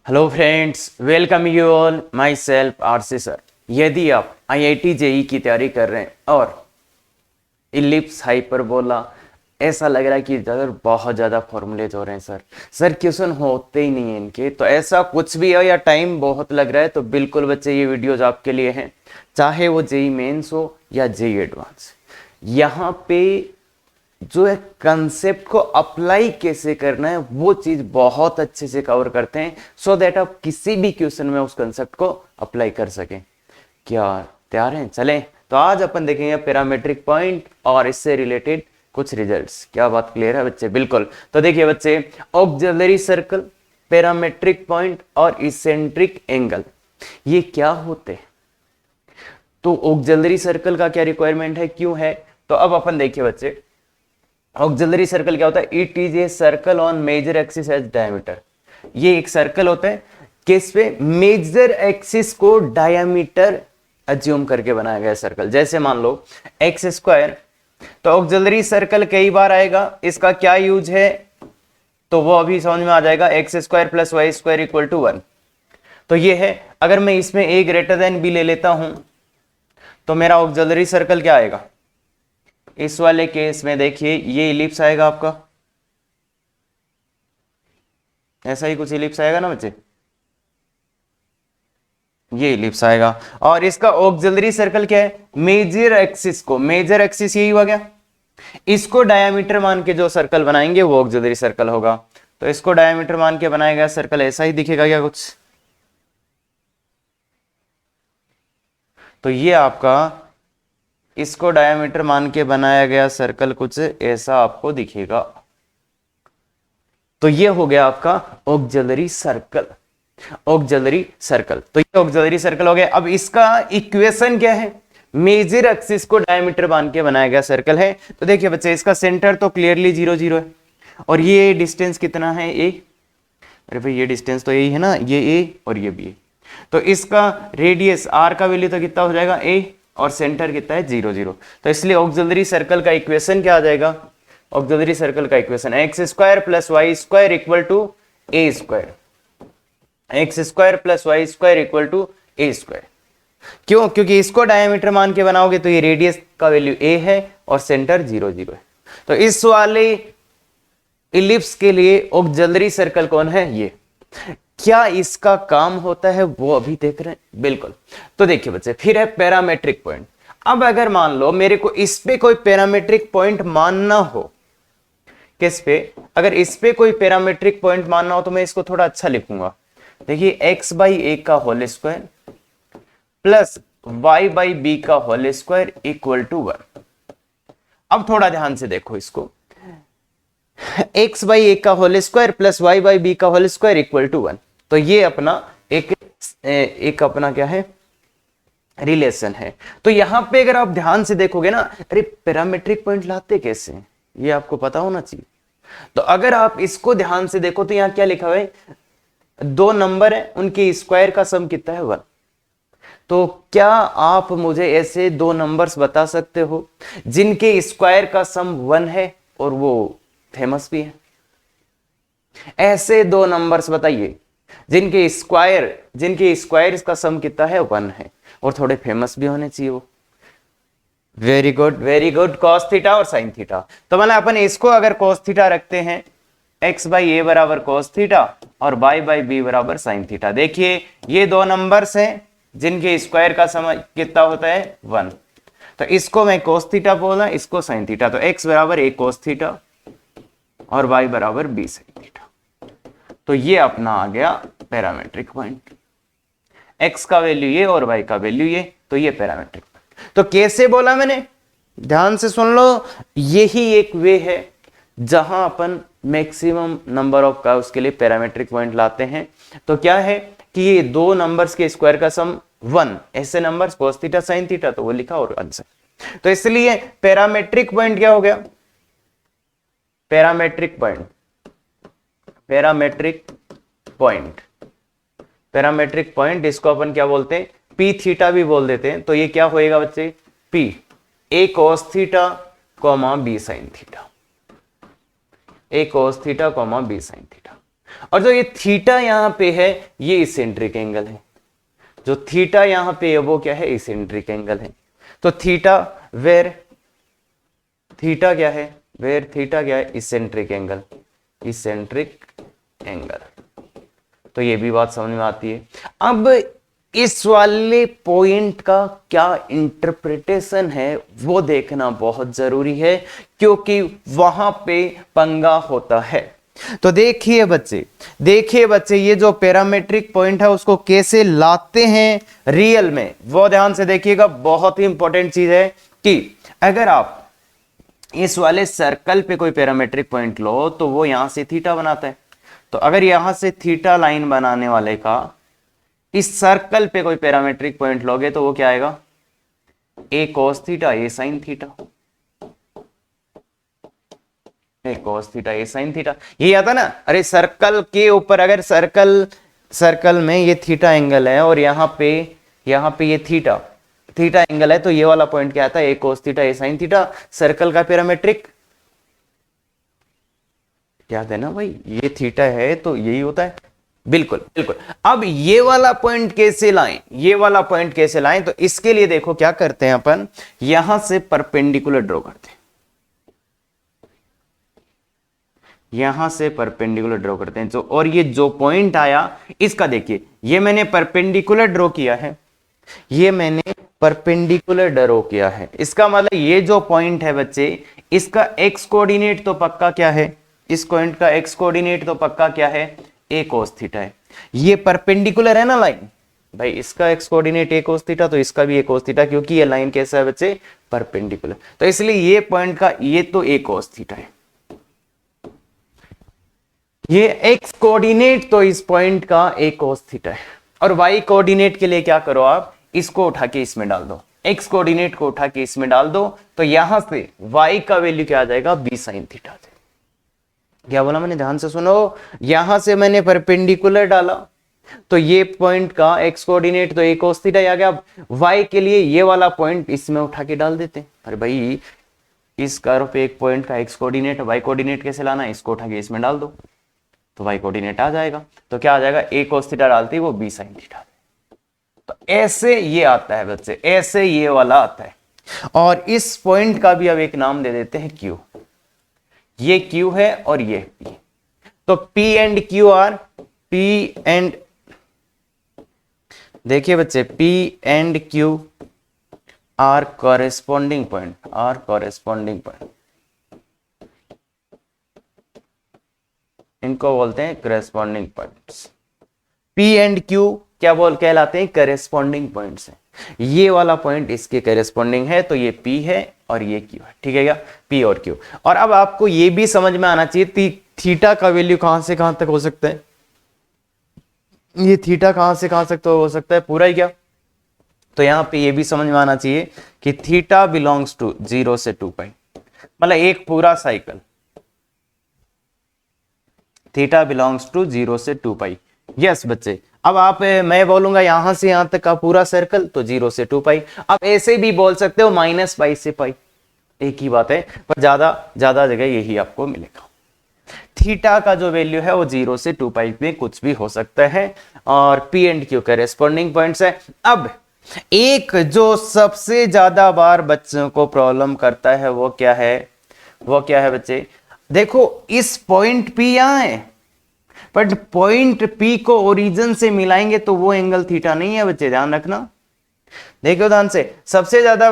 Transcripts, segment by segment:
Hello friends, welcome you all. My self RC sir. यदि आप IIT JEE की तैयारी कर रहे हैं और इलिप्स हाइपरबोला ऐसा लग रहा है कि इधर बहुत ज़्यादा फॉर्मूलेज हो रहे हैं सर क्वेश्चन होते ही नहीं है इनके, तो ऐसा कुछ भी है या टाइम बहुत लग रहा है, तो बिल्कुल बच्चे ये वीडियोज आपके लिए हैं। चाहे वो जेई मेंस हो या जेई एडवांस, यहाँ पे जो है कंसेप्ट को अप्लाई कैसे करना है वो चीज बहुत अच्छे से कवर करते हैं, सो दैट आप किसी भी क्वेश्चन में उस कंसेप्ट को अप्लाई कर सकें। क्या तैयार हैं? चलें। तो आज अपन देखेंगे पैरामेट्रिक पॉइंट और इससे रिलेटेड कुछ रिजल्ट्स। क्या बात क्लियर है बच्चे? बिल्कुल। तो देखिए बच्चे, ऑक्सिलरी सर्कल, पैरामेट्रिक पॉइंट और इसेंट्रिक एंगल, ये क्या होते हैं? तो ऑक्सिलरी सर्कल का क्या रिक्वायरमेंट है, क्यों है? तो अब अपन देखिए बच्चे, ऑक्सिलरी सर्कल क्या होता है? It is a circle on major axis as diameter. ये एक सर्कल होता है किस पे? मेजर एक्सिस को डायमीटर अज्यूम करके बनाया गया सर्कल। जैसे मान लो एक्स स्क्वायर, तो ऑक्सिलरी सर्कल कई बार आएगा, इसका क्या यूज है तो वो अभी समझ में आ जाएगा। X square plus y square equal to 1, तो ये है। अगर मैं इसमें ए ग्रेटर देन बी ले लेता हूं तो मेरा ऑक्सिलरी सर्कल क्या आएगा? इस वाले केस में देखिए ये इलिप्स आएगा आपका, ऐसा ही कुछ इलिप्स आएगा ना बच्चे, ये इलिप्स आएगा। और इसका ऑक्सिलरी सर्कल क्या है? मेजर एक्सिस को, मेजर एक्सिस यही हुआ क्या, इसको डायमीटर मान के जो सर्कल बनाएंगे वो ऑक्सिलरी सर्कल होगा। तो इसको डायमीटर मान के बनाया गया सर्कल ऐसा ही दिखेगा क्या कुछ? तो ये आपका इसको डायमीटर मान के बनाया गया सर्कल कुछ ऐसा आपको दिखेगा। तो ये हो गया आपका ऑक्सिलरी सर्कल, ऑक्सिलरी सर्कल। तो ये ऑक्सिलरी सर्कल हो गया। अब इसका इक्वेशन क्या है? मेजर एक्सिस को डायमीटर मान के बनाया गया सर्कल है। तो देखिए बच्चे, इसका सेंटर तो क्लियरली 0 0 है, और ये डिस्टेंस कितना है? ए। अरे भाई ये डिस्टेंस तो यही है ना, ये ए और ये बी। तो इसका रेडियस आर का वैल्यू तो कितना हो जाएगा? ए, और सेंटर कितना है? 0 0। तो इसलिए ऑक्सिलरी सर्कल का इक्वेशन क्या आ जाएगा? ऑक्सिलरी सर्कल का equation x square plus y square equal to A square. X square plus y square equal to A square. क्यों? क्योंकि इसको डायमीटर मान के बनाओगे तो ये रेडियस का वैल्यू ए है और सेंटर 0 0 है। तो इस वाले इलिप्स के लिए ऑक्सिलरी सर्कल कौन है? ये। क्या इसका काम होता है वो अभी देख रहे हैं। बिल्कुल। तो देखिए बच्चे, फिर है पैरामेट्रिक पॉइंट। अब अगर मान लो मेरे को इस पे कोई पैरामेट्रिक पॉइंट मानना हो, किस पे? अगर इस पे कोई पैरामेट्रिक पॉइंट मानना हो तो मैं इसको थोड़ा अच्छा लिखूंगा। देखिए एक्स बाई ए का whole square plus y by b का होल स्क्वायर इक्वल टू 1। अब थोड़ा ध्यान से देखो इसको, एक्स बाई ए का whole square plus y by b का होल स्क्वायर इक्वल टू 1। तो ये अपना एक अपना क्या है? रिलेशन है। तो यहां पे अगर आप ध्यान से देखोगे ना, अरे पैरामेट्रिक पॉइंट लाते कैसे, ये आपको पता होना चाहिए। तो अगर आप इसको ध्यान से देखो तो यहां क्या लिखा हुआ है? दो नंबर है, उनके स्क्वायर का सम कितना है? 1। तो क्या आप मुझे ऐसे दो नंबर्स बता सकते हो जिनके स्क्वायर का सम 1 है और वो फेमस भी है? ऐसे दो नंबर्स बताइए जिनके स्क्वायर का सम कितना है? 1 है, और थोड़े फेमस भी होने चाहिए वो। Very good, very good. Cos theta और साइन थीटा। तो मतलब अपन इसको अगर कॉस थीटा रखते हैं, एक्स बाई ए बराबर कॉस थीटा और वाई बाई बी बराबर साइन थीटा। देखिए ये दो नंबर्स हैं जिनके स्क्वायर का सम कितना होता है? 1। तो इसको मैं कॉस थीटा बोला, इसको साइन थीटा। तो एक्स बराबर ए कॉस थीटा और वाई बराबर बी साइन थीटा। तो ये अपना आ गया पैरामेट्रिक पॉइंट। एक्स का वैल्यू ये और वाई का वैल्यू ये, तो ये पैरामेट्रिक पॉइंट। तो कैसे बोला मैंने? ध्यान से सुन लो। यही एक वे है जहां अपन मैक्सिमम नंबर ऑफ कर्व्स के लिए पैरामेट्रिक पॉइंट लाते हैं। तो क्या है कि ये दो नंबर्स के स्क्वायर का सम 1, ऐसे numbers cos theta sin theta, तो वो लिखा और आंसर। तो इसलिए पैरामेट्रिक पॉइंट क्या हो गया? Parametric point, parametric point, parametric point इसको अपन क्या बोलते हैं? पी थीटा भी बोल देते हैं। तो ये क्या होएगा बच्चे? P a cos theta comma b sine theta, a cos theta comma b sine theta. और जो ये थीटा यहां पे है ये इसेंट्रिक एंगल है, जो थीटा यहां पे है वो क्या है, इसेंट्रिक एंगल है। तो थीटा वेर थीटा क्या है, वेर थीटा क्या है, इसेंट्रिक एंगल, इसेंट्रिक एंगल। तो ये भी बात समझ में आती है। अब इस वाले पॉइंट का क्या इंटरप्रिटेशन है वो देखना बहुत जरूरी है, क्योंकि वहां पे पंगा होता है। तो देखिए बच्चे ये जो पैरामेट्रिक पॉइंट है उसको कैसे लाते हैं रियल में, वो ध्यान से देखिएगा। बहुत ही इंपॉर्टेंट चीज है कि अगर आप इस वाले सर्कल पे कोई पैरामेट्रिक पॉइंट लो तो वो यहां से थीटा बनाता है। तो अगर यहां से थीटा लाइन बनाने वाले का इस सर्कल पे कोई पैरामेट्रिक पॉइंट लोगे तो वो क्या आएगा, ए कॉस थीटा ए साइन थीटा, ए कॉस थीटा ए साइन थीटा, ये आता ना। अरे सर्कल के ऊपर अगर सर्कल में ये थीटा एंगल है और यहाँ पे ये थीटा एंगल है, तो ये वाला पॉइंट क्या आता है, A cos theta A sine theta, circle का पैरामेट्रिक। याद है ना भाई, ये थीटा है तो यही होता है। बिल्कुल बिल्कुल। अब ये वाला पॉइंट कैसे लाएं, तो इसके लिए देखो क्या करते हैं अपन, यहां से परपेंडिकुलर ड्रॉ करते हैं, जो और ये जो पॉइंट आया इसका देखिए, ये मैंने परपेंडिकुलर ड्रॉ किया है, इसका मतलब ये जो पॉइंट है बच्चे, इसका एक्स कोऑर्डिनेट तो पक्का क्या है, इस पॉइंट का एक्स कोऑर्डिनेट तो पक्का क्या है, ए कोस थीटा है। ये परपेंडिकुलर है ना लाइन, भाई इसका एक्स कोऑर्डिनेट ए कोस थीटा तो इसका भी ए कोस थीटा, क्योंकि ये लाइन कैसा है बच्चे, परपेंडिकुलर। तो इसलिए ये पॉइंट का ये तो ए कोस थीटा है, ये एक्स कोऑर्डिनेट तो इस पॉइंट का ए कोस थीटा है। और वाई कोऑर्डिनेट के लिए क्या करो आप, इसको उठा के इसमें डाल दो, एक्स कोऑर्डिनेट को उठा के इसमें डाल दो, तो यहां से वाई का वैल्यू क्या आ जाएगा, बी साइन थीटा। क्या बोला मैंने, ध्यान से सुनो। यहां से मैंने परपेंडिकुलर डाला तो ये पॉइंट का एक्स कोऑर्डिनेट तो ए कोस थीटा आ गया। वाई के लिए ये वाला पॉइंट इसमें उठा के डाल देते हैं। अरे भाई इस कर्व पे एक पॉइंट का एक्स कोऑर्डिनेट वाई कोऑर्डिनेट कैसे लाना है, इसको उठा के इसमें डाल दो तो वाई कोऑर्डिनेट आ जाएगा। तो क्या आ जाएगा, ए कोस थीटा डालते ही वो बी साइन थीटा। तो ऐसे ये आता है बच्चे, ऐसे ये वाला आता है। और इस पॉइंट का भी अब एक नाम दे देते हैं क्यू, ये क्यू है और ये पी। तो P and Q R, P and, देखिए बच्चे, P and Q R corresponding point, इनको बोलते हैं corresponding points. P and Q क्या कहलाते हैं, करेस्पॉन्डिंग पॉइंट्स है। ये वाला पॉइंट इसके करेस्पॉन्डिंग है, तो ये P है और ये Q है, ठीक है क्या, P और Q। और अब आपको ये भी समझ में आना चाहिए थीटा का वैल्यू कहां से कहां तक हो सकता है, ये थीटा कहां से कहां तक तो हो सकता है, पूरा ही क्या। तो यहां पे ये भी समझ में आना चाहिए कि थीटा बिलोंग्स टू 0 से 2 पाई, मतलब एक पूरा साइकिल, थीटा बिलोंग्स टू 0 से 2 पाई। यस बच्चे, अब आप मैं बोलूंगा यहां से यहां तक का पूरा सर्कल तो 0 से 2 पाई। आप ऐसे भी बोल सकते हो -पाई से पाई, एक ही बात है, पर ज्यादा जगह यही आपको मिलेगा। थीटा का जो वैल्यू है वो 0 से 2 पाई में कुछ भी हो सकता है, और P and Q corresponding points है। अब एक जो सबसे ज्यादा बार बच्चों को प्रॉब्लम करता है वो क्या है बच्चे, देखो इस पॉइंट पी यहां है, बट पॉइंट पी को ओरिजिन से मिलाएंगे तो वो एंगल थीटा नहीं है बच्चे, ध्यान रखना। देखो ध्यान से, सबसे ज्यादा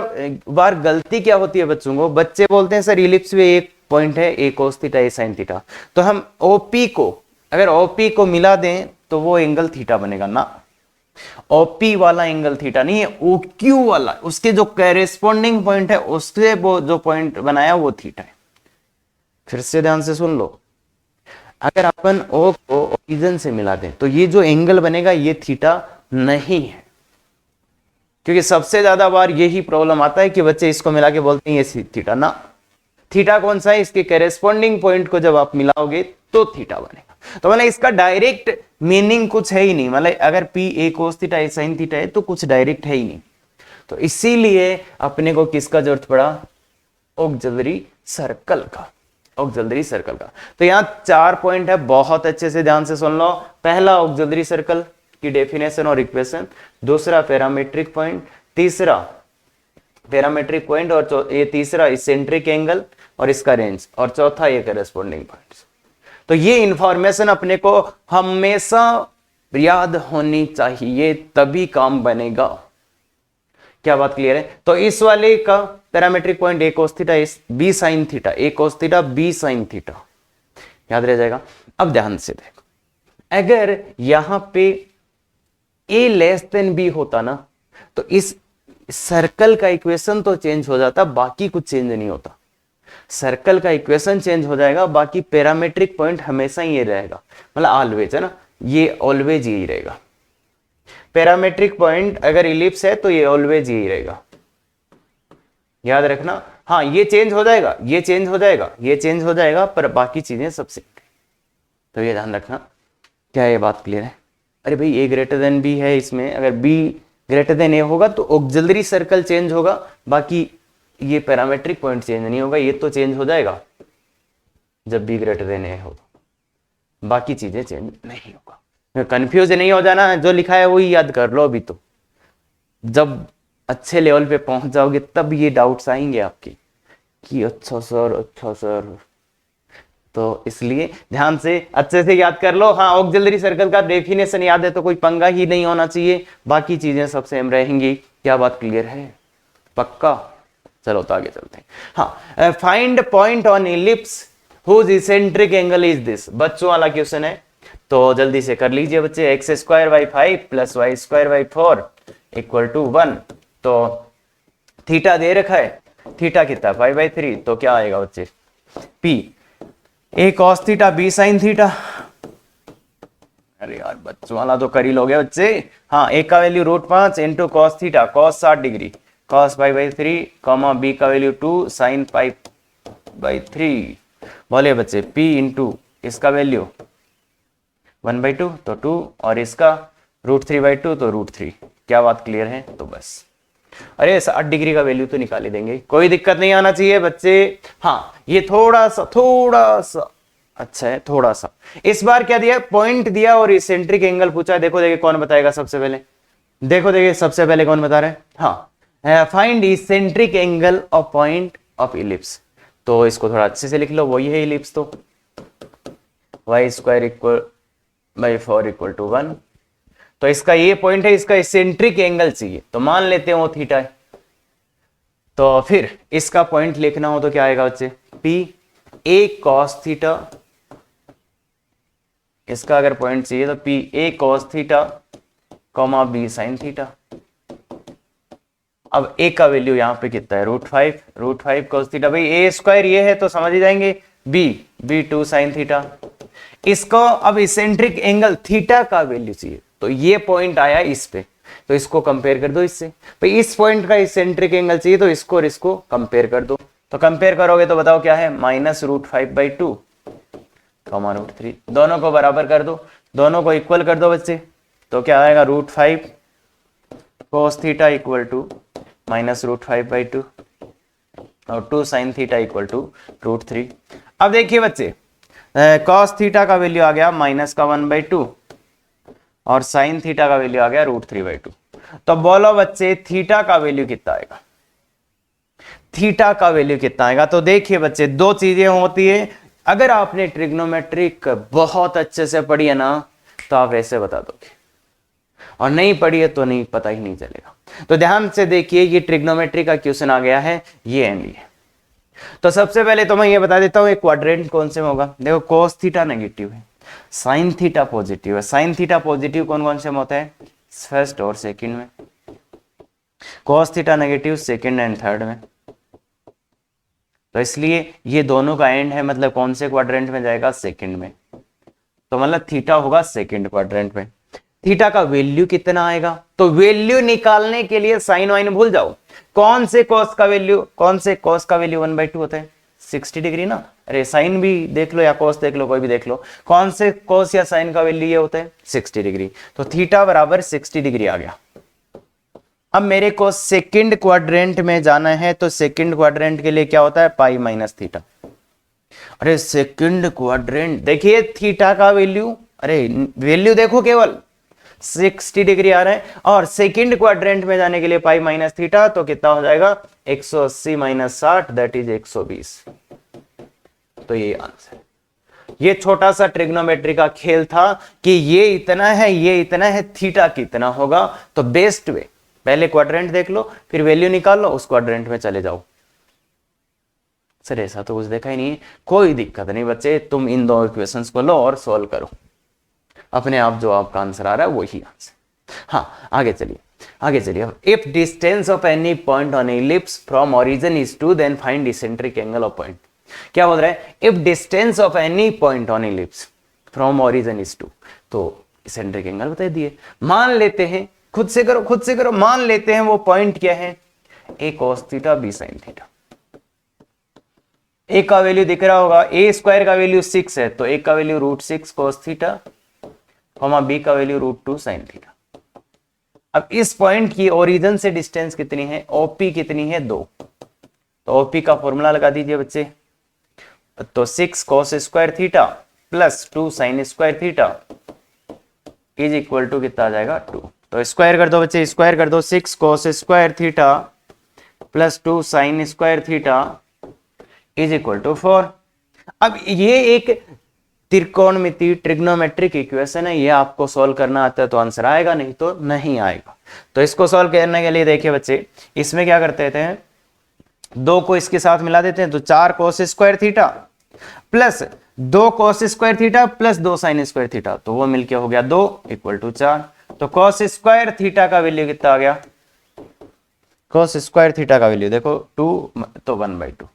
बार गलती क्या होती है बच्चों को, बच्चे बोलते हैं सर इलिप्स में एक पॉइंट है ए कोस थीटा ए साइन थीटा, तो हम ओपी को अगर ओपी को मिला दें तो वो एंगल थीटा बनेगा ना, ओपी वाला एंगल थीटा नहीं है, ओक्यू वाला, उसके जो करेस्पॉन्डिंग पॉइंट है उससे वो जो पॉइंट बनाया वो थीटा है। फिर से ध्यान से सुन लो, अगर अपन ओ को ओरिजिन से मिला दें तो ये जो एंगल बनेगा ये थीटा नहीं है, क्योंकि सबसे ज्यादा बार यही प्रॉब्लम आता है कि बच्चे इसको मिला के बोलते हैं ये थीटा ना। थीटा कौन सा है, इसके करेस्पॉन्डिंग पॉइंट को जब आप मिलाओगे तो थीटा बनेगा। तो मतलब इसका डायरेक्ट मीनिंग कुछ है ही नहीं, मतलब अगर P A cos theta A sine theta है तो कुछ डायरेक्ट है ही नहीं। तो इसीलिए अपने को किसका जरूरत पड़ा, ऑक्सिलरी सर्कल का। ऑक्सिलरी सर्कल का। तो यहाँ 4 पॉइंट है, बहुत अच्छे से ध्यान से सुन लो। पहला ऑक्सिलरी सर्कल की डेफिनेशन और इक्वेशन, दूसरा पैरामेट्रिक पॉइंट, तीसरा पैरामेट्रिक पॉइंट और ये तीसरा इसेंट्रिक एंगल और इसका रेंज, और चौथा ये करेस्पॉन्डिंग पॉइंट्स। तो ये इंफॉर्मेशन अपने को हमेशा याद होनी चाहिए, तभी काम बनेगा। क्या बात क्लियर है? तो इस वाले का parametric point a cos theta b sin theta, a cos theta b sin theta, याद रह जाएगा। अब ध्यान से देखो, अगर यहां पे a लेस देन b होता ना, तो इस सर्कल का इक्वेशन तो चेंज हो जाता, बाकी कुछ चेंज नहीं होता। सर्कल का इक्वेशन चेंज हो जाएगा, बाकी पैरामेट्रिक पॉइंट हमेशा ही ये रहेगा, मतलब ऑलवेज, है ना, ये ऑलवेज यही रहेगा। पैरामेट्रिक पॉइंट अगर इलिप्स है तो ये ऑलवेज यही रहेगा, याद रखना। हाँ, ये चेंज हो जाएगा, ये चेंज हो जाएगा, ये चेंज हो जाएगा, पर बाकी चीजें सबसे, तो ये ध्यान रखना। क्या ये बात क्लियर है? अरे भाई a ग्रेटर देन b है, इसमें अगर b ग्रेटर देन a होगा तो ऑक्सिलरी सर्कल चेंज होगा, बाकी ये पैरामेट्रिक पॉइंट चेंज नहीं होगा। ये तो चेंज हो जाएगा जब b ग्रेटर देन a हो, बाकी चीजें चेंज नहीं होगा। कंफ्यूज नहीं हो जाना, जो लिखा है वही याद कर लो। अभी तो जब अच्छे लेवल पे पहुंच जाओगे तब ये डाउट्स आएंगे आपके कि अच्छा सर। तो इसलिए ध्यान से अच्छे से याद कर लो। हाँ, ऑक्सिलरी सर्कल का डेफिनेशन याद है तो कोई पंगा ही नहीं होना चाहिए, बाकी चीजें सब सेम रहेंगी। क्या बात क्लियर है? पक्का? चलो तो आगे चलते हैं। हाँ, find point on ellipse whose eccentric angle is this. बच्चों वाला क्वेश्चन है, तो जल्दी से कर लीजिए बच्चे। x² / 5 + y² / 4 = 1। तो थीटा दे रखा है, थीटा कितना π/3, तो क्या आएगा बच्चे? p a cos theta b sin theta. अरे यार बच्चों वाला तो कर ही लोगे बच्चे। हाँ, a का value √5 × cos theta, cos 60 degree, cos π/3, b का वैल्यू 2 sin π/3। बोले बच्चे p इंटू इसका वैल्यू 1/2 तो 2, और इसका √3/2 तो √3। क्या बात क्लियर है? तो बस, अरे 60 डिग्री का वैल्यू तो निकाल ही देंगे, कोई दिक्कत नहीं आना चाहिए बच्चे। हाँ, ये थोड़ा सा अच्छा है, थोड़ा सा। इस बार क्या दिया? पॉइंट दिया और इसेंट्रिक एंगल पूछा है। देखो कौन बताएगा सबसे पहले? देखो सबसे पहले कौन बता रहे हैं? हाँ, find eccentric angle of point of ellipse. तो इसको थोड़ा अच्छे से लिख लो, वही है इलिप्स। तो y² / 4 = 1। तो इसका ये पॉइंट है, इसका इसेंट्रिक एंगल चाहिए, तो मान लेते हैं वो थीटा है। तो फिर इसका पॉइंट लिखना हो तो क्या आएगा बच्चे? p a cos theta. इसका अगर पॉइंट चाहिए तो p a cos theta, b sin theta. अब a का वैल्यू यहां पे कितना है? √5 cos थीटा। भाई a² ये है तो समझ ही जाएंगे, b 2 sin थीटा। इसको अब इसेंट्रिक एंगल थीटा का वैल्यू चाहिए, तो ये पॉइंट आया इस पे, तो इसको कंपेयर कर दो इससे। भाई इस पॉइंट का इसेंट्रिक एंगल चाहिए तो इसको और इसको कंपेयर कर दो। तो कंपेयर करोगे तो बताओ क्या है? -√5/2, √3। दोनों को बराबर कर दो, दोनों को इक्वल कर दो बच्चे। तो क्या आएगा? √5 cos थीटा = -√5/2 और 2 sin थीटा = √3। अब देखिए बच्चे, cos थीटा का वैल्यू आ गया -1/2 और sin थीटा का वैल्यू आ गया √3/2। तो बोलो बच्चे थीटा का वैल्यू कितना आएगा? थीटा का वैल्यू कितना आएगा? तो देखिए बच्चे, दो चीजें होती है। अगर आपने ट्रिग्नोमेट्रिक बहुत अच्छे से पढ़ी है ना, तो आप ऐसे बता दोगे, और नहीं पढ़ी है तो नहीं, पता ही नहीं चलेगा। तो ध्यान से देखिए, ये ट्रिग्नोमेट्री का क्वेश्चन आ गया है, ये एंड ये। तो सबसे पहले तो मैं ये बता देता हूं एक क्वाड्रेंट कौन से में होगा। देखो, cos थीटा नेगेटिव है, sin थीटा पॉजिटिव है। sin थीटा पॉजिटिव कौन से में होता है? फर्स्ट और सेकंड में। cos theta negative second and third में। तो इसलिए ये दोनों का एंड है, मतलब कौन से क्वाड्रेंट में जाएगा? सेकंड में। तो मतलब थीटा होगा सेकंड क्वाड्रेंट में। थीटा का वैल्यू कितना आएगा? तो वैल्यू निकालने के लिए साइन वाइन भूल जाओ। कौन से cos का वैल्यू 1/2 होता है? 60 डिग्री ना। अरे साइन भी देख लो या cos देख लो, कोई भी देख लो, कौन से cos या साइन का वैल्यू ये होता है? 60 डिग्री। तो थीटा बराबर 60 डिग्री आ गया। अब मेरे को सेकंड क्वाड्रेंट में जाना है, तो सेकंड क्वाड्रेंट के लिए क्या होता है? Pi minus theta. अरे सेकंड क्वाड्रेंट देखिए थीटा का वैल्यू, अरे वैल्यू देखो केवल 60 डिग्री आ रहा है, और सेकंड क्वाड्रेंट में जाने के लिए पाई माइनस थीटा, तो कितना हो जाएगा 180 माइनस 60 दैट इज 120। तो ये आंसर। ये छोटा सा ट्रिग्नोमेट्री का खेल था कि ये इतना है, ये इतना है, थीटा कितना होगा। तो बेस्ट वे पहले क्वाड्रेंट देख लो, फिर वैल्यू निकाल लो, उस क्वाड्रेंट में चले जाओ। सर ऐसा तो कुछ देखा ही नहीं है। कोई दिक्कत नहीं बच्चे, तुम इन दो इक्वेशंस को लो और सॉल्व करो, अपने आप जो आपका आंसर आ रहा है वही आंसर। हाँ आगे चलिए, आगे चलिए। If distance of any point on ellipse from origin is 2 then find eccentric angle of point. क्या बोल रहा है, if distance of any point on ellipse from origin is 2, तो इसेंट्रिक एंगल बता दिए। मान लेते हैं, खुद से करो, खुद से करो, मान लेते हैं वो पॉइंट क्या है, A cos theta B sine theta. A का वैल्यू दिख रहा होगा, ए स्क्वायर का वैल्यू 6 है, तो ए का वैल्यू √6 कॉस थीटा, बी का वैल्यू √2 साइन थीटा। अब इस पॉइंट की ओरिजिन से डिस्टेंस कितनी है, ओपी कितनी है 2, तो ओपी का फॉर्मूला लगा दीजिए बच्चे। तो 6 cos square theta plus 2 sine square theta is equal to कितना आ जाएगा 2। तो स्क्वायर कर दो बच्चे, स्क्वायर कर दो, 6 cos square theta plus 2 sine square theta is equal to 4। अब ये एक त्रिकोणमिति ट्रिग्नोमेट्रिक इक्वेशन है, ये आपको सॉल्व करना आता है तो आंसर आएगा, नहीं तो नहीं आएगा। तो इसको सॉल्व करने के लिए देखिए बच्चे, इसमें क्या करते थे, 2 को इसके साथ मिला देते हैं, तो 4 cos square theta plus 2 cos square theta plus 2 sine square theta, तो वो मिलके हो गया 2 इक्वल टू 4। तो कॉस स्क्वायर थीटा का वैल्यू कितना आ गया, कॉस स्क्वायर थीटा का वैल्यू देखो 2, तो 1/2।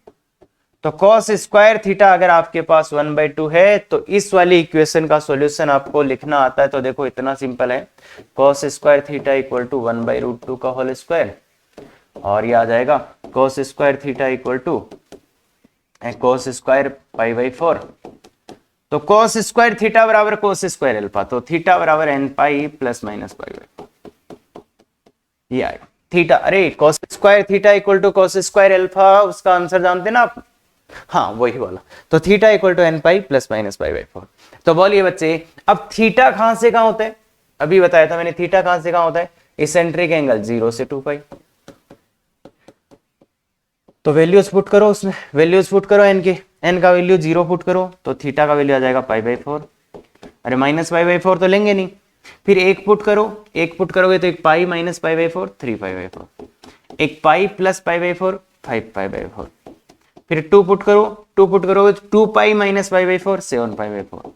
तो कॉस स्क्वायर थीटा अगर आपके पास 1/2 है, तो इस वाली इक्वेशन का सॉल्यूशन आपको लिखना आता है। तो देखो इतना सिंपल है, cos square theta equal to 1/√2 का होल स्क्वायर, और ये आ जाएगा cos square theta equal to cos square π/4। तो कॉस स्क्वायर थीटा बराबर कॉस स्क्वायर अल्फा, तो थीटा बराबर n पाई प्लस माइनस π/4, ये आएगा थीटा। अरे cos square theta equal to cos square alpha, उसका आंसर जानते ना आप, हाँ वही वाला। तो theta equal to n pi plus minus π/4। तो बोलिए बच्चे, अब थीटा कहां से कहां होता है, अभी बताया था मैंने, थीटा कहां से कहां होता है, इसेंट्रिक एंगल 0 से 2π। तो वैल्यूज पुट करो, उसमें वैल्यूज पुट करो, n के, n का वैल्यू 0 पुट करो, तो थीटा का वैल्यू आ जाएगा π/4। अरे माइनस π/4 तो लेंगे नहीं, फिर 1 पुट करो, 1 पुट करोगे तो 1 पाई माइनस π/4 3π/4, 1 पाई प्लस π/4 5π/4, फिर 2 पुट करो, 2 पुट करोगे तो 2 पाई माइनस π/4 7π/4,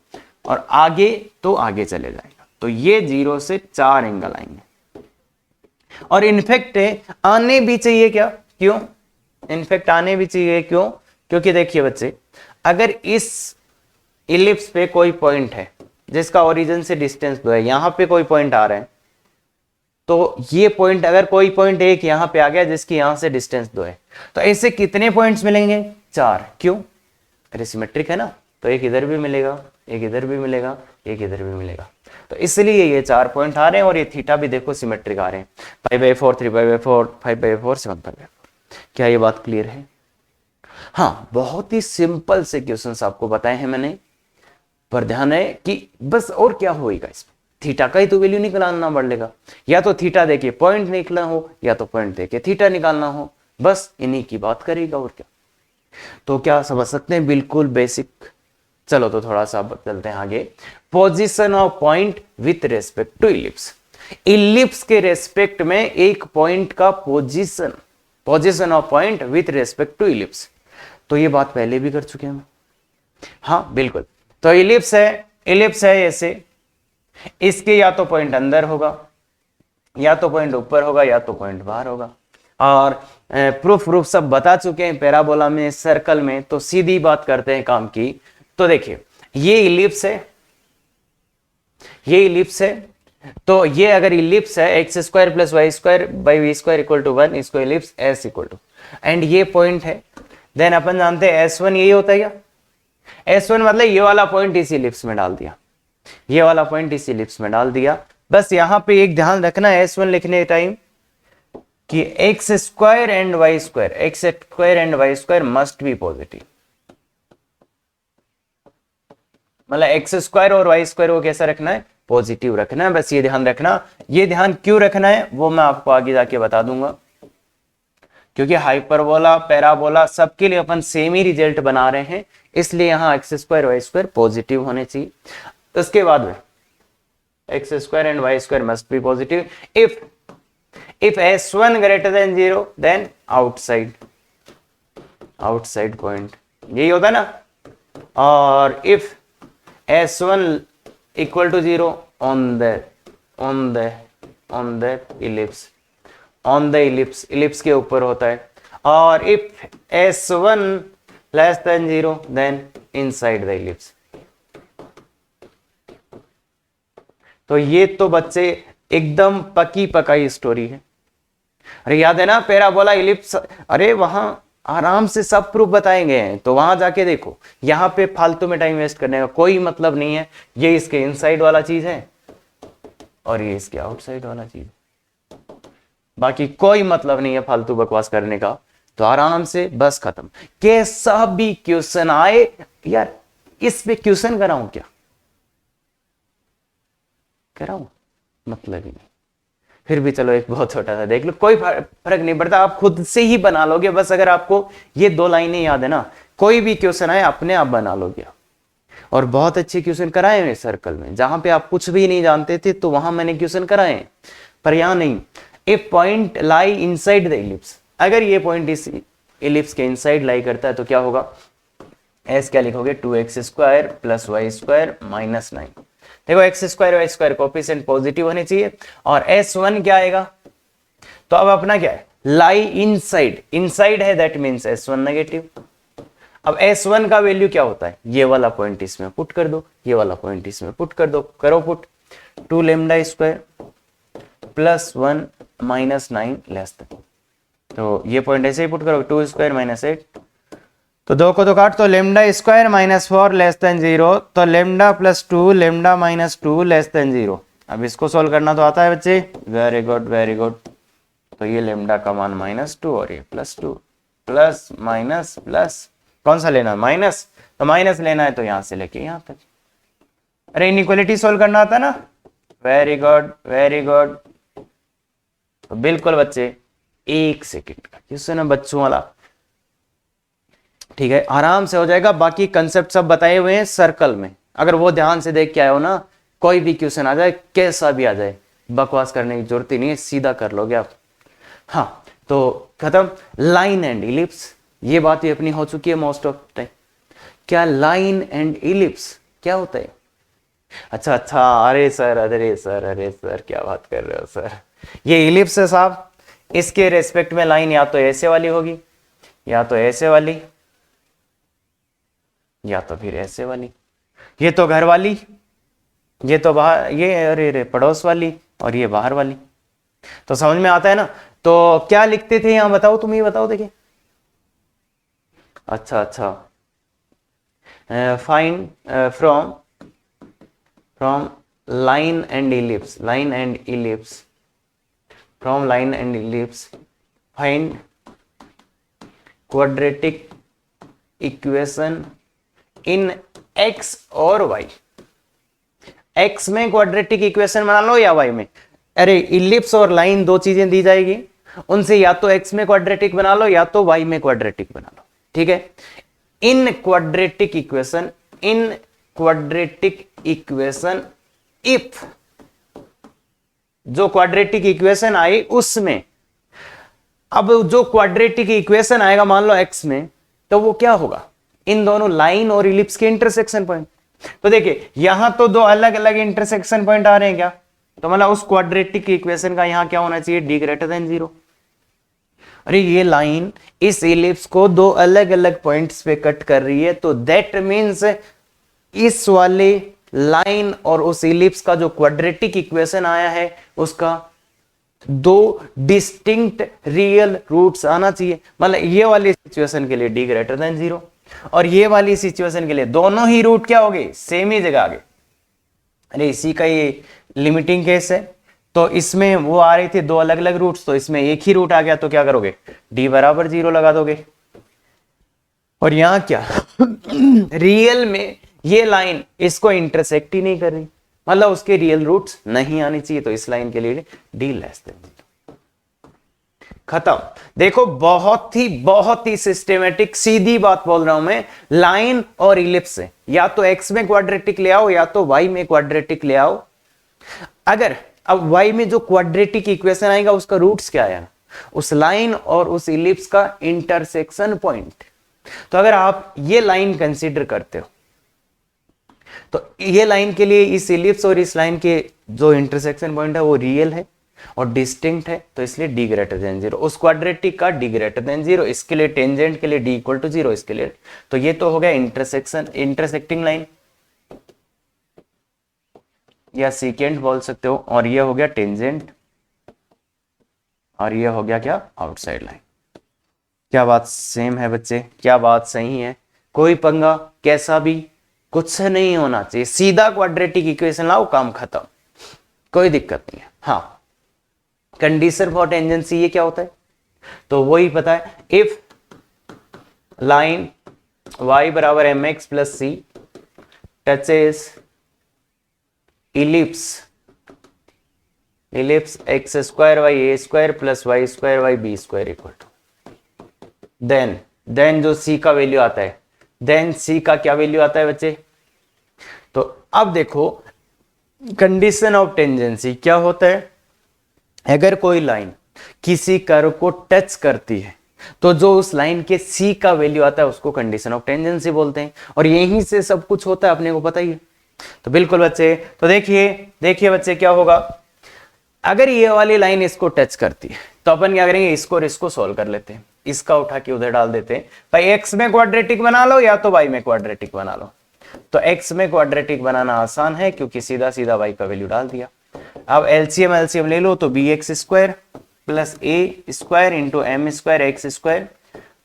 और आगे तो आगे चले जाएगा। तो ये 0 से 4 एंगल आएंगे, और इनफेक्ट आने भी चाहिए क्या, क्यों, इनफेक्ट आने भी चाहिए क्यों, क्योंकि देखिए बच्चे, अगर इस इलिप्स पे कोई पॉइंट है जिसका ओरिजिन से डिस्टेंस 2 है, यहां पे कोई पॉइंट आ रहा है, तो ये पॉइंट, अगर कोई पॉइंट एक यहां पे आ गया जिसकी यहां से डिस्टेंस 2 है, तो ऐसे कितने पॉइंट्स मिलेंगे, 4। क्यों, अरे सिमेट्रिक है ना, तो एक इधर भी मिलेगा, एक इधर भी मिलेगा, एक इधर भी मिलेगा, तो इसलिए ये 4 पॉइंट आ रहे हैं, और ये थीटा भी देखो सिमेट्रिक आ रहे हैं, π/4 3π/4 5/4 7π/4। क्या ये बात क्लियर है? हाँ, बहुत ही सिंपल से क्वेश्चंस आपको बताए हैं मैंने, पर ध्यान है कि बस और क्या होगा, इसमें थीटा का ही तो वैल्यू निकालना पड़ेगा, या तो थीटा देके पॉइंट निकलना हो, या तो पॉइंट देके थीटा निकालना हो, बस इन्हीं की बात करेगा और क्या। तो क्या समझ सकते हैं, बिल्कुल बेसिक। चलो तो थोड़ा सा चलते हैं आगे। Position of point with respect to ellipse, ellipse के रेस्पेक्ट में एक पॉइंट का position, position of point with respect to ellipse, तो ये बात पहले भी कर चुके हैं। हाँ बिल्कुल, तो इलिप्स है ऐसे, इसके या तो पॉइंट अंदर होगा, या तो पॉइंट ऊपर होगा, या तो पॉइंट बाहर होगा, और प्रूफ सब बता चुके हैं पैराबोला में, सर्कल में, तो सीधी बात करते हैं काम की। तो देखिए ये इलिप्स है, ये इलिप्स है, तो ये अगर इलिप्स है x² + y² / v² = 1, इसको ellipse s equal to, and ये पॉइंट है, देन अपन जानते हैं S1 यही होता है क्या, S1 मतलब ये वाला पॉइंट इसी इलिप्स में डाल दिया, ये वाला पॉइंट इसी इलिप्स में डाल दिया। बस यहां पे एक ध्यान रखना है S1 लिखने टाइम कि x² & y² must be positive, मतलब एक्स स्क्वायर और वाई स्क्वायर को कैसा रखना है, पॉजिटिव रखना है, बस ये ध्यान रखना। ये ध्यान क्यों रखना है वो मैं आपको आगे जाके बता दूंगा, क्योंकि हाइपरबोला पैराबोला सबके लिए अपन सेम ही रिजल्ट बना रहे हैं, इसलिए यहां x square y square positive होने चाहिए। उसके बाद में x square and y square must be positive if s1 greater than 0 then outside point, यही होता है ना। और if s1 equal to 0 on the ellipse के ऊपर होता है। और if s1 less than 0 then inside the ellipse। तो ये तो बच्चे एकदम पकी पकाई स्टोरी है। अरे याद है ना पैराबोला इलिप्स, अरे वहां आराम से सब प्रूफ बताए गए हैं, तो वहां जाके देखो। यहां पे फालतू में टाइम वेस्ट करने का कोई मतलब नहीं है। ये इसके इनसाइड वाला चीज है और ये इसके आउटसाइड वाला चीज, बाकी कोई मतलब नहीं है फालतू बकवास करने का। तो आराम से बस खत्म। कैसा भी क्वेश्चन आए यार, इस पे क्वेश्चन कराऊं क्या, कराऊं मतलब ही नहीं। फिर भी चलो एक बहुत छोटा सा देख लो, कोई फर्क नहीं पड़ता, आप खुद से ही बना लोगे। बस अगर आपको ये 2 लाइनें याद है ना, कोई भी क्वेश्चन आए अपने आप बना लोगे। और बहुत अच्छे क्वेश्चन कराए हैं सर्कल में, जहां पे आप कुछ भी नहीं जानते थे तो वहां मैंने क्वेश्चन कराए हैं, पर यहां नहीं। If point lie inside the ellipse, अगर ये पॉइंट इस इलिप्स के इनसाइड लाई करता है तो क्या होगा, एस क्या लिखोगे 2x square plus y square minus 9। देखो x square y square coefficient positive होने चाहिए। और s1 क्या आएगा, तो अब अपना क्या है, लाई इनसाइड, इनसाइड है दैट मींस s1 नेगेटिव। अब s1 का वैल्यू क्या होता है, ये वाला पॉइंट इसमें पुट कर दो, ये वाला पॉइंट इसमें पुट कर दो, करो put. 2 lambda square plus 1 minus 9 less than, तो ये पॉइंट ऐसे ही पुट करो, 2 स्क्वायर माइनस 8, तो 2 को 2 काट, तो lambda square minus 4 less than 0, तो lambda plus 2 lambda minus 2 less than 0। अब इसको सॉल्व करना तो आता है बच्चे, वेरी गुड वेरी गुड। तो ये लेमडा का मान -2 और ये +2, प्लस माइनस प्लस, कौन सा लेना है माइनस, तो माइनस लेना है तो यहां से लेके यहां तक। अरे इनइक्वालिटी सॉल्व करना आता है ना, वेरी गुड वेरी गुड। तो बिल्कुल बच्चे 1 सेकेंड का क्वेश्चन है बच्चों वाला, ठीक है, आराम से हो जाएगा। बाकी कंसेप्ट सब बताए हुए हैं सर्कल में, अगर वो ध्यान से देख के आए हो ना, कोई भी क्वेश्चन आ जाए कैसा भी आ जाए, बकवास करने की जरूरत ही नहीं है, सीधा कर लोगे आप। हाँ तो खत्म। लाइन एंड इलिप्स, ये बात भी अपनी हो चुकी है मोस्ट ऑफ टाइम। क्या लाइन एंड इलिप्स क्या होता है, अच्छा, अरे सर क्या बात कर रहे हो सर, ये इलिप्स है साहब, इसके रेस्पेक्ट में लाइन या तो ऐसे वाली होगी, या तो ऐसे वाली, या तो फिर ऐसे वाली। ये तो घर वाली, ये तो बाहर, ये अरे पड़ोस वाली, और ये बाहर वाली। तो समझ में आता है ना। तो क्या लिखते थे यहां, बताओ तुम ही बताओ, देखिए। अच्छा, find from line and ellipse, from line and ellipse find quadratic equation in x और y। x में क्वाड्रेटिक इक्वेशन बना लो या y में, अरे इलिप्स और लाइन 2 चीजें दी जाएगी, उनसे या तो x में क्वाड्रेटिक बना लो या तो y में क्वाड्रेटिक बना लो, ठीक है। इन क्वाड्रेटिक इक्वेशन इफ, जो क्वाड्रेटिक इक्वेशन आई उसमें, अब जो क्वाड्रेटिक इक्वेशन आएगा मान लो x में, तो वो क्या होगा, इन दोनों लाइन और इलिप्स के इंटरसेक्शन पॉइंट। तो देखिए यहां तो 2 अलग अलग इंटरसेक्शन पॉइंट आ रहे हैं क्या, तो मतलब उस क्वाड्रेटिक इक्वेशन का यहां क्या होना चाहिए, d ग्रेटर देन 0। अरे ये लाइन इस इलिप्स को 2 अलग अलग पॉइंट्स पे कट कर रही है, तो दैट मींस इस वाले लाइन और उस इलिप्स का जो क्वाड्रेटिक इक्वेशन आया है उसका 2 डिस्टिंक्ट रियल रूट्स आना चाहिए। मतलब ये वाली सिचुएशन के लिए d ग्रेटर देन 0 और ये वाली सिचुएशन के लिए दोनों ही रूट क्या हो गए, सेम ही जगह आ गए। अरे इसी का ये लिमिटिंग केस है, तो इसमें वो आ रही थी 2 अलग अलग रूट्स, तो इसमें एक ही रूट आ गया, तो क्या करोगे, d बराबर 0 लगा दोगे। और यहां क्या रियल में ये लाइन इसको इंटरसेक्ट ही नहीं कर रही, मतलब उसके रियल रूट्स नहीं आनी चाहिए, तो इस लाइन के लिए डी लेस देन खत्म। देखो बहुत ही सिस्टेमेटिक सीधी बात बोल रहा हूं मैं, लाइन और इलिप्स से या तो एक्स में क्वाड्रेटिक ले आओ या तो वाई में क्वाड्रेटिक ले आओ। अगर अब वाई में जो क्वाड्रेटिक इक्वेशन आएगा उसका रूट्स क्या आएगा, उस लाइन और उस इलिप्स का इंटरसेक्शन पॉइंट। तो अगर आप ये लाइन कंसीडर करते हो तो ये लाइन के लिए इस इलिप्स और इस लाइन के जो इंटरसेक्शन पॉइंट है वो रियल है और डिस्टिंक्ट है, तो इसलिए डी ग्रेटर देन जीरो। उस क्वाड्रेटिक का डी ग्रेटर देन जीरो, इसके लिए टेंजेंट के लिए डी इक्वल टू जीरो, इसके लिए। तो ये तो हो गया इंटरसेक्टिंग लाइन या सीकेंट बोल सकते हो, और ये हो गया टेंजेंट, और ये हो गया क्या, आउटसाइड लाइन। क्या बात सेम है बच्चे, क्या बात सही है? कोई पंगा कैसा भी कुछ नहीं होना चाहिए, सीधा क्वाड्रेटिक इक्वेशन लाओ, काम खत्म, कोई दिक्कत नहीं है। हाँ, कंडीशन फॉर टेंजेंसी ये क्या होता है, तो वही पता है, इफ लाइन y बराबर m x plus c touches ellipse x square by a square plus y square by b square equal to, then जो c का वैल्यू आता है, देन c का क्या वैल्यू आता है बच्चे? तो अब देखो कंडीशन ऑफ टेंजेंसी क्या होता है, अगर कोई लाइन किसी कर्व को टच करती है तो जो उस लाइन के c का वैल्यू आता है उसको कंडीशन ऑफ टेंजेंसी बोलते हैं, और यहीं से सब कुछ होता है, अपने को पता ही है। तो बिल्कुल बच्चे, तो देखिए बच्चे क्या होगा, अगर ये वाली लाइन इसको टच करती है तो अपन क्या करेंगे, इसको और इसको सोल्व कर लेते हैं, इसका उठा के उधर डाल देते हैं। भाई एक्स में क्वाड्रेटिक बना लो या तो वाई में क्वाड्रेटिक बना लो। तो एक्स में क्वाड्रेटिक बनाना आसान है क्योंकि सीधा सीधा वाई का वैल्यू डाल दिया। अब एलसीएम ले लो, तो B X square plus A square into M square x square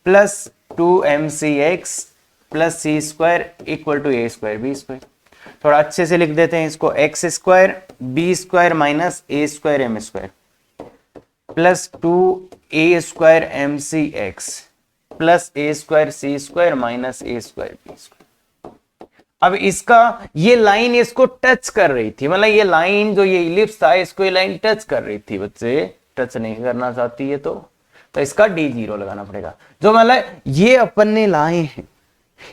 plus 2mc(x) plus C square equal to A square B square. थोड़ा अच्छे से लिख देते हैं इसको, X square B square minus A square M square plus 2a square mc(x) plus A square C square minus A square B square. अब इसका ये लाइन इसको टच कर रही थी, मतलब ये लाइन जो ये इलिप्स था इसको ये लाइन टच कर रही थी बच्चे, टच नहीं करना चाहती है तो इसका d0 लगाना पड़ेगा। जो मतलब ये अपन ने लाए हैं,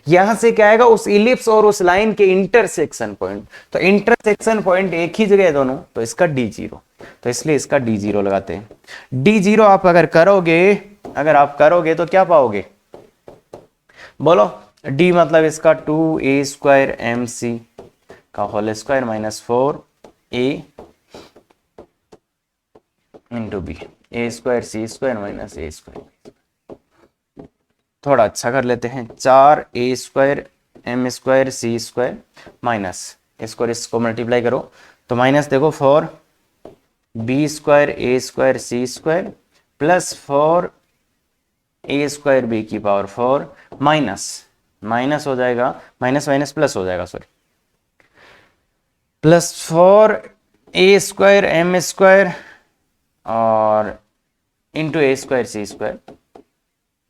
यहां से क्या आएगा, उस इलिप्स और उस लाइन के इंटरसेक्शन पॉइंट, तो इंटरसेक्शन पॉइंट एक ही जगह है दोनों, तो इसका d0, तो इसलिए इसका d0 लगाते हैं। d0 आप अगर करोगे तो क्या पाओगे, बोलो? d मतलब इसका 2a स्क्वायर mc का whole square minus 4a into B, A square C square minus A square. थोड़ा अच्छा कर लेते हैं, 4a square M square C square minus इसको मल्टीप्लाई करो तो माइनस देखो 4b square A square C square plus 4a square B की पावर 4 माइनस हो जाएगा, माइनस माइनस प्लस हो जाएगा, sorry, plus 4a square M square और into A square C square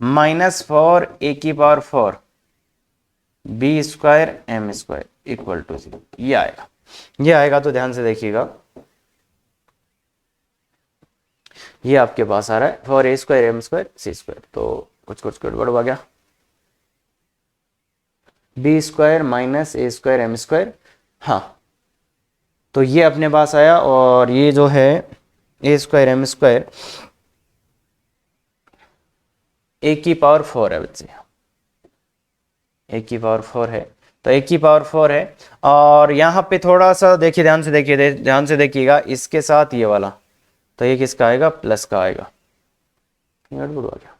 minus 4a की power 4 b square M square equal to 0। ये आएगा तो ध्यान से देखिएगा, ये आपके पास आ रहा है 4a square M square C square, तो कुछ गड़बड़ हो गया, B square minus A square M square. हाँ, तो ये अपने पास आया, और ये जो है ए स्क्वायर एम स्क्वायर ए की पावर 4 है बच्चे, ए की पावर 4 है, तो ए की पावर 4 है। और यहाँ पे थोड़ा सा देखिए, ध्यान से देखिएगा, इसके साथ ये वाला, तो ये किसका आएगा, प्लस का आएगा, गड़बड़ हो गया।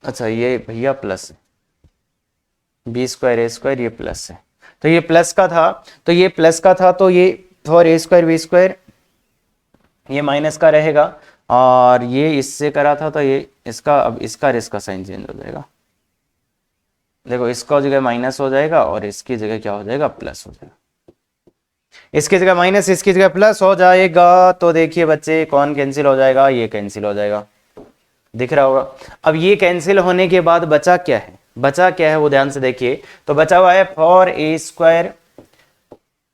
अच्छा, ये भैया प्लस है, बी स्क्वायर ए स्क्वायर ये प्लस है, तो ये प्लस का था, तो ये 4a स्क्वायर बी स्क्वायर ये माइनस का रहेगा, और ये इससे करा था तो ये इसका, अब इसका और इसका साइन चेंज हो जाएगा, देखो इसका जगह माइनस हो जाएगा और इसकी जगह क्या हो जाएगा, प्लस हो जाएगा, इसकी जगह माइनस इसकी जगह प्लस हो जाएगा। तो देखिए बच्चे कौन कैंसिल हो जाएगा, ये कैंसिल हो जाएगा, दिख रहा होगा। अब ये कैंसिल होने के बाद बचा क्या है, बचा क्या है वो ध्यान से देखिए। तो बचा हुआ है 4a²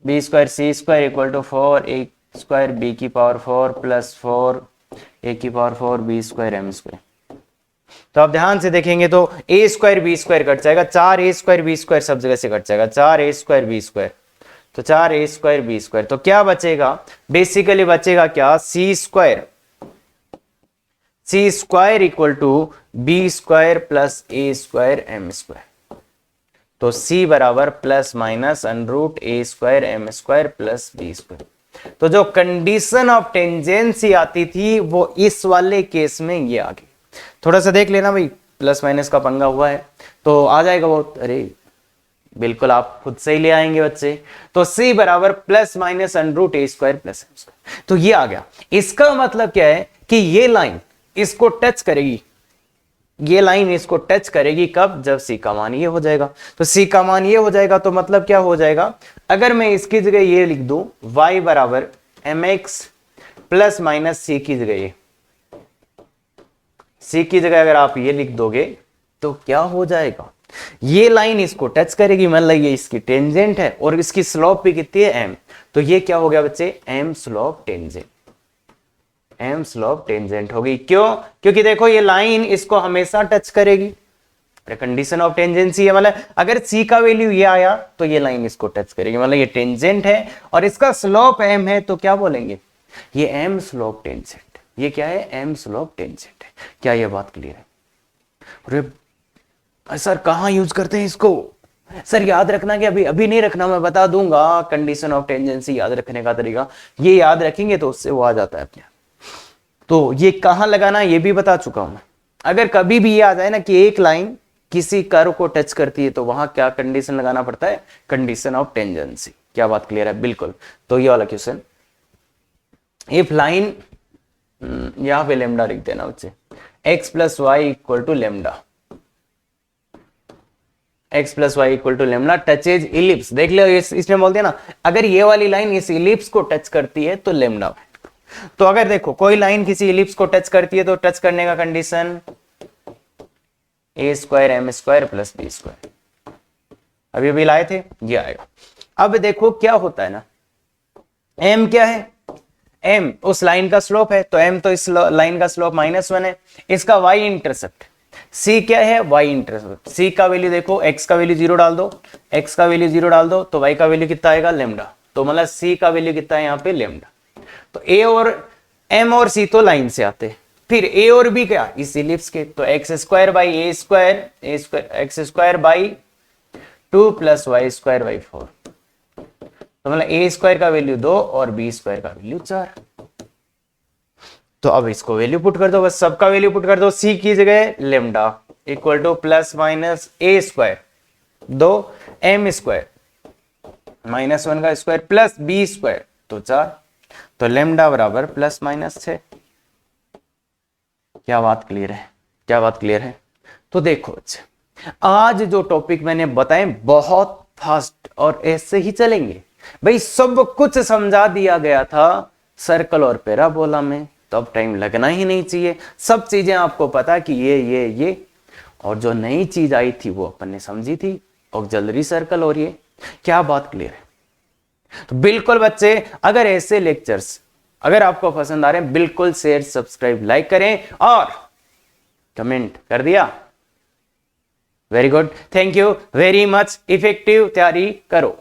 b² c² equal to 4a² b⁴ plus 4a⁴ b² m²। तो आप ध्यान से देखेंगे तो a² b² कट जाएगा, 4a² b² सब जगह से कट जाएगा, 4a² b², तो 4a² b²। तो क्या बचेगा, बेसिकली बचेगा क्या, c² equal to b² plus a² m²। तो c बराबर plus minus √a² m² plus b²। तो जो कंडीशन ऑफ टेंजेंसी आती थी वो इस वाले केस में ये आ गई। थोड़ा सा देख लेना भाई, प्लस माइनस का पंगा हुआ है तो आ जाएगा वो, अरे बिल्कुल आप खुद से ही ले आएंगे बच्चे। तो c बराबर plus minus √a² plus m²। तो ये आ गया। इसका मतलब क्या है कि ये लाइन इसको टच करेगी, ये लाइन इसको टच करेगी कब, जब c का मान ये हो जाएगा। तो c का मान ये हो जाएगा तो मतलब क्या हो जाएगा, अगर मैं इसकी जगह ये लिख दूं y बराबर mx प्लस माइनस c की जगह, ये c की जगह अगर आप ये लिख दोगे तो क्या हो जाएगा, ये लाइन इसको टच करेगी, मतलब ये इसकी टेंजेंट है और इसकी स्लोप भी कितनी है m। तो ये क्या हो गया बच्चे, m slope tangent, m slope tangent होगी। क्यों, क्योंकि देखो ये लाइन इसको हमेशा टच करेगी, कंडीशन ऑफ टेंजेंसी है, मतलब अगर c का वैल्यू ये आया तो ये लाइन इसको टच करेगी, मतलब ये टेंजेंट है और इसका स्लोप m है, तो क्या बोलेंगे, ये m स्लोप टेंजेंट। ये क्या है, m स्लोप टेंजेंट है। क्या ये बात क्लियर है? अरे सर कहां यूज करते हैं इसको, सर याद रखना कि अभी नहीं रखना, मैं बता दूंगा कंडीशन ऑफ टेंजेंसी याद रखने का तरीका, ये याद रखेंगे तो उससे वो आ जाता है अपने। तो ये कहां लगाना ये भी बता चुका हूं मैं। अगर कभी भी ये आ जाए ना कि एक लाइन किसी कर्व को टच करती है तो वहां क्या कंडीशन लगाना पड़ता है, कंडीशन ऑफ टेंजेंसी। क्या बात क्लियर है? बिल्कुल। तो ये वाला क्वेश्चन, इफ लाइन, यहां पे लेमडा लिख देना बच्चे, x plus y equal to lambda, x plus y equal to lambda touches ellipse. देख लो इसमें बोलते हैं ना, अगर ये वाली लाइन इस इलिप्स को टच करती है तो लेमडा। तो अगर देखो कोई लाइन किसी इलिप्स को टच करती है तो टच करने का condition a² m² plus b², अभी लाए थे, ये आएगा। अब देखो क्या होता है ना, m क्या है, m उस लाइन का स्लोप है, तो m तो इस लाइन का स्लोप -1 है, इसका y इंटरसेप्ट, c क्या है, y इंटरसेप्ट। c का वैल्यू देखो, x का वैल्यू 0 डाल दो, x का वैल्यू 0 डाल दो, तो y का वैल्यू कितना आएगा, लेमडा। तो मतलब c का वैल्यू कितना है यहाँ पे, लेमडा। तो a और m और c तो लाइन से आते, फिर a और b क्या, इस इलिप्स के, तो x² by x² by 2 plus y² by 4, तो मतलब a² का वैल्यू 2 और b² का वैल्यू 4। तो अब इसको वैल्यू पुट कर दो, बस सबका वैल्यू पुट कर दो, c की जगह lambda equal two plus minus a² 2 m² -1 का स्क्वायर प्लस b² तो 4, तो लेमडा बराबर प्लस माइनस 6। क्या बात क्लियर है? क्या बात क्लियर है? तो देखो आज जो टॉपिक मैंने बताए बहुत फास्ट और ऐसे ही चलेंगे भाई, सब कुछ समझा दिया गया था सर्कल और पैराबोला में, तो अब टाइम लगना ही नहीं चाहिए। सब चीजें आपको पता कि ये और जो नई चीज आई थी वो अपन ने समझी थी, ऑक्सिलरी सर्कल और ये। क्या बात क्लियर है? तो बिल्कुल बच्चे, अगर ऐसे लेक्चर्स अगर आपको पसंद आ रहे हैं, बिल्कुल शेयर सब्सक्राइब लाइक करें और कमेंट कर दिया, very good, thank you very much. Effective तैयारी करो।